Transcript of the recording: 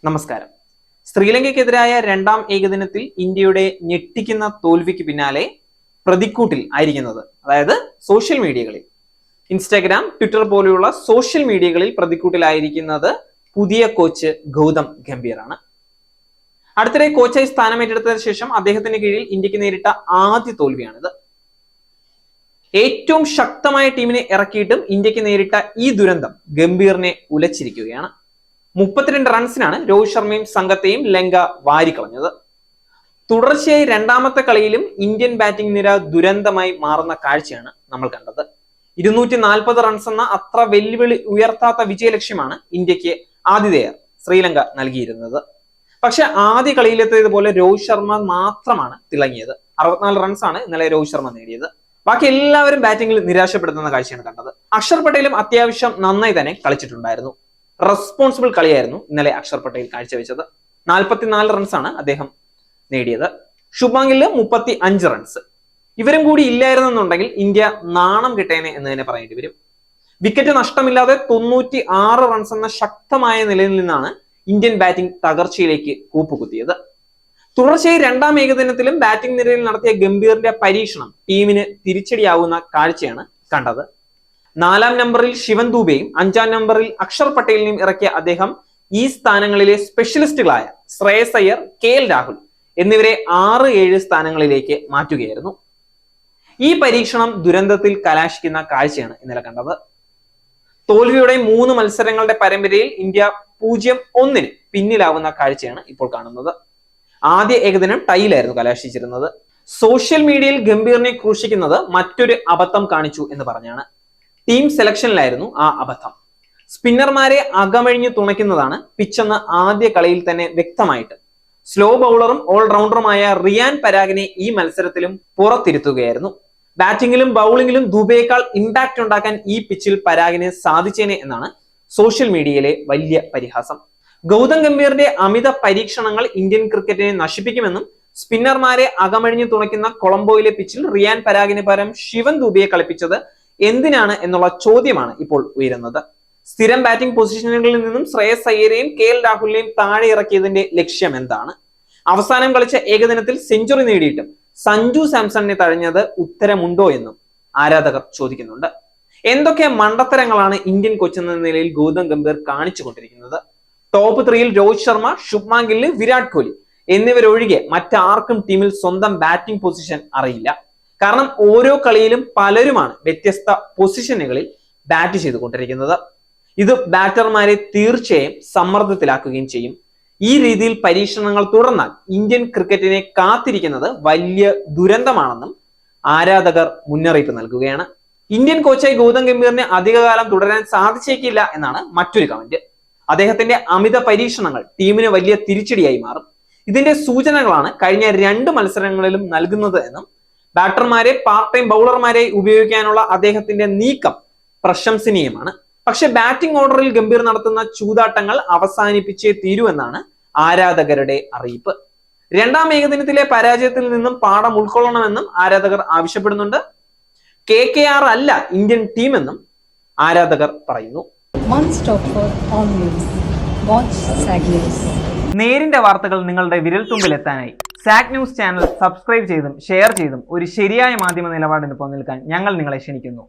നമസ്കാരം. ശ്രീലങ്കയ്ക്കെതിരായ രണ്ടാം ഏകദിനത്തിൽ ഇന്ത്യയുടെ ഞെട്ടിക്കുന്ന തോൽവിക്ക് പിന്നാലെ പ്രതിക്കൂട്ടിൽ ആയിരിക്കുന്നത്, അതായത് സോഷ്യൽ മീഡിയകളിൽ, ഇൻസ്റ്റാഗ്രാം, ട്വിറ്റർ പോലെയുള്ള സോഷ്യൽ മീഡിയകളിൽ പ്രതിക്കൂട്ടിലായിരിക്കുന്നത് പുതിയ കോച്ച് ഗൗതം ഗംഭീറാണ്. അടുത്തിടെ കോച്ചായി സ്ഥാനമേറ്റെടുത്തതിനു ശേഷം അദ്ദേഹത്തിന് കീഴിൽ ഇന്ത്യക്ക് നേരിട്ട ആദ്യ തോൽവിയാണിത്. ഏറ്റവും ശക്തമായ ടീമിനെ ഇറക്കിയിട്ടും ഇന്ത്യക്ക് നേരിട്ട ഈ ദുരന്തം ഗംഭീറിനെ ഉലച്ചിരിക്കുകയാണ്. 32 റൺസിനാണ് രോഹിത് ശർമ്മയും സംഘത്തെയും ലങ്ക വാരിക്കളഞ്ഞത്. തുടർച്ചയായി രണ്ടാമത്തെ കളിയിലും ഇന്ത്യൻ ബാറ്റിംഗ് നിര ദുരന്തമായി മാറുന്ന കാഴ്ചയാണ് നമ്മൾ കണ്ടത്. 240 റൺസ് എന്ന അത്ര വെല്ലുവിളി ഉയർത്താത്ത വിജയലക്ഷ്യമാണ് ഇന്ത്യക്ക് ആതിഥേയർ ശ്രീലങ്ക നൽകിയിരുന്നത്. പക്ഷെ ആദ്യ കളിയിലെത്തിയതുപോലെ രോഹിത് ശർമ്മ മാത്രമാണ് തിളങ്ങിയത്. 64 റൺസാണ് ഇന്നലെ രോഹിത് ശർമ്മ നേടിയത്. ബാക്കി എല്ലാവരും ബാറ്റിംഗിൽ നിരാശപ്പെടുത്തുന്ന കാഴ്ചയാണ് കണ്ടത്. അക്ഷർ പട്ടേലും അത്യാവശ്യം നന്നായി തന്നെ കളിച്ചിട്ടുണ്ടായിരുന്നു. റെസ്പോൺസിബിൾ കളിയായിരുന്നു ഇന്നലെ അക്ഷർ പട്ടേൽ കാഴ്ചവെച്ചത്. 44 റൺസാണ് അദ്ദേഹം നേടിയത്. ശുഭ്മാൻ ഗില്ല് 35 റൺസ്. ഇവരും കൂടി ഇല്ലായിരുന്നെന്നുണ്ടെങ്കിൽ ഇന്ത്യ നാണം കിട്ടേനെ എന്ന് തന്നെ പറയേണ്ടി വരും. വിക്കറ്റ് നഷ്ടമില്ലാതെ 96 റൺസ് എന്ന ശക്തമായ നിലയിൽ നിന്നാണ് ഇന്ത്യൻ ബാറ്റിംഗ് തകർച്ചയിലേക്ക് കൂപ്പുകുത്തിയത്. തുടർച്ചയായി രണ്ടാം ഏകദിനത്തിലും ബാറ്റിംഗ് നിരയിൽ നടത്തിയ ഗംഭീറിന്റെ പരീക്ഷണം ടീമിന് തിരിച്ചടിയാവുന്ന കാഴ്ചയാണ് കണ്ടത്. 4-ാം നമ്പറിൽ ശിവൻ ദൂബെയും 5-ാം നമ്പറിൽ അക്ഷർ പട്ടേലിനെയും ഇറക്കിയ അദ്ദേഹം ഈ സ്ഥാനങ്ങളിലെ സ്പെഷ്യലിസ്റ്റുകളായ ശ്രേയസ് അയ്യർ, KL രാഹുൽ എന്നിവരെ 6-7 സ്ഥാനങ്ങളിലേക്ക് മാറ്റുകയായിരുന്നു. ഈ പരീക്ഷണം ദുരന്തത്തിൽ കലാശിക്കുന്ന കാഴ്ചയാണ് ഇന്നലെ കണ്ടത്. തോൽവിയുടെ 3 മത്സരങ്ങളുടെ പരമ്പരയിൽ ഇന്ത്യ 0-1 പിന്നിലാവുന്ന കാഴ്ചയാണ് ഇപ്പോൾ കാണുന്നത്. ആദ്യ ഏകദിനം ടൈയിലായിരുന്നു കലാശിച്ചിരുന്നത്. സോഷ്യൽ മീഡിയയിൽ ഗംഭീറിനെ ക്രൂശിക്കുന്നത് മറ്റൊരു അബദ്ധം കാണിച്ചു എന്ന് പറഞ്ഞാണ്. ടീം സെലക്ഷനിലായിരുന്നു ആ അബദ്ധം. സ്പിന്നർമാരെ അകമഴിഞ്ഞു തുണയ്ക്കുന്നതാണ് പിച്ചെന്ന് ആദ്യ കളിയിൽ തന്നെ വ്യക്തമായിട്ട് സ്ലോ ബൗളറും ഓൾറൗണ്ടറുമായ റിയാൻ പരാഗിനെ ഈ മത്സരത്തിലും പുറത്തിരുത്തുകയായിരുന്നു. ബാറ്റിംഗിലും ബൗളിംഗിലും ദുബൈയേക്കാൾ ഇമ്പാക്ട് ഉണ്ടാക്കാൻ ഈ പിച്ചിൽ പരാഗിന് സാധിച്ചേനെ എന്നാണ് സോഷ്യൽ മീഡിയയിലെ വലിയ പരിഹാസം. ഗൗതം ഗംഭീറിന്റെ അമിത പരീക്ഷണങ്ങൾ ഇന്ത്യൻ ക്രിക്കറ്റിനെ നശിപ്പിക്കുമെന്നും സ്പിന്നർമാരെ അകമഴിഞ്ഞു തുണയ്ക്കുന്ന കൊളംബോയിലെ പിച്ചിൽ റിയാൻ പരാഗിന് പകരം ശിവൻ ദുബെയെ കളിപ്പിച്ചത് എന്തിനാണ് എന്നുള്ള ചോദ്യമാണ് ഇപ്പോൾ ഉയരുന്നത്. സ്ഥിരം ബാറ്റിംഗ് പൊസിഷനുകളിൽ നിന്നും ശ്രേയസ് അയ്യരെയും KL രാഹുലിനെയും താഴെ ഇറക്കിയതിന്റെ ലക്ഷ്യം എന്താണ്? അവസാനം കളിച്ച ഏകദിനത്തിൽ സെഞ്ചുറി നേടിയിട്ടും സഞ്ജു സാംസണിനെ തഴഞ്ഞത് ഉത്തരമുണ്ടോ എന്നും ആരാധകർ ചോദിക്കുന്നുണ്ട്. എന്തൊക്കെ മണ്ടത്തരങ്ങളാണ് ഇന്ത്യൻ കോച്ച് എന്ന നിലയിൽ ഗൗതം ഗംഭീർ കാണിച്ചു കൊണ്ടിരിക്കുന്നത്? ടോപ്പ് 3-യിൽ രോഹിത് ശർമ്മ, ശുഭ്മാൻ ഗില്ല്, വിരാട് കോഹ്ലി എന്നിവരൊഴികെ മറ്റാർക്കും ടീമിൽ സ്വന്തം ബാറ്റിംഗ് പൊസിഷൻ അറിയില്ല. കാരണം ഓരോ കളിയിലും പലരുമാണ് വ്യത്യസ്ത പൊസിഷനുകളിൽ ബാറ്റ് ചെയ്തുകൊണ്ടിരിക്കുന്നത്. ഇത് ബാറ്റർമാരെ തീർച്ചയായും സമ്മർദ്ദത്തിലാക്കുകയും ചെയ്യും. ഈ രീതിയിൽ പരീക്ഷണങ്ങൾ തുടർന്നാൽ ഇന്ത്യൻ ക്രിക്കറ്റിനെ കാത്തിരിക്കുന്നത് വലിയ ദുരന്തമാണെന്നും ആരാധകർ മുന്നറിയിപ്പ് നൽകുകയാണ്. ഇന്ത്യൻ കോച്ചായി ഗൗതം ഗംഭീറിന് അധികകാലം തുടരാൻ സാധിച്ചേക്കില്ല എന്നാണ് മറ്റൊരു കമന്റ്. അദ്ദേഹത്തിന്റെ അമിത പരീക്ഷണങ്ങൾ ടീമിന് വലിയ തിരിച്ചടിയായി മാറും. ഇതിന്റെ സൂചനകളാണ് കഴിഞ്ഞ 2 മത്സരങ്ങളിലും നൽകുന്നത് എന്നും ബാറ്റർമാരെ പാർട്ട് ടൈം ബൗളർമാരെ ഉപയോഗിക്കാനുള്ള അദ്ദേഹത്തിന്റെ നീക്കം പ്രശംസനീയമാണ്. പക്ഷെ ബാറ്റിംഗ് ഓർഡറിൽ ഗംഭീർ നടത്തുന്ന ചൂതാട്ടങ്ങൾ അവസാനിപ്പിച്ചേ തീരൂ എന്നാണ് ആരാധകരുടെ അറിയിപ്പ്. രണ്ടാം ഏകദിനത്തിലെ പരാജയത്തിൽ നിന്നും പാഠം ഉൾക്കൊള്ളണമെന്നും ആരാധകർ ആവശ്യപ്പെടുന്നുണ്ട്. KKR അല്ല ഇന്ത്യൻ ടീം എന്നും ആരാധകർ പറയുന്നു. നേരിന്റെ വാർത്തകൾ നിങ്ങളുടെ വിരൽത്തുമ്പിൽ എത്താനായി സാക് ന്യൂസ് ചാനൽ സബ്സ്ക്രൈബ് ചെയ്തും ഷെയർ ചെയ്തും ഒരു ശരിയായ മാധ്യമ നിലപാടിന് പോകാൻ ഞങ്ങൾ നിങ്ങളെ ക്ഷണിക്കുന്നു.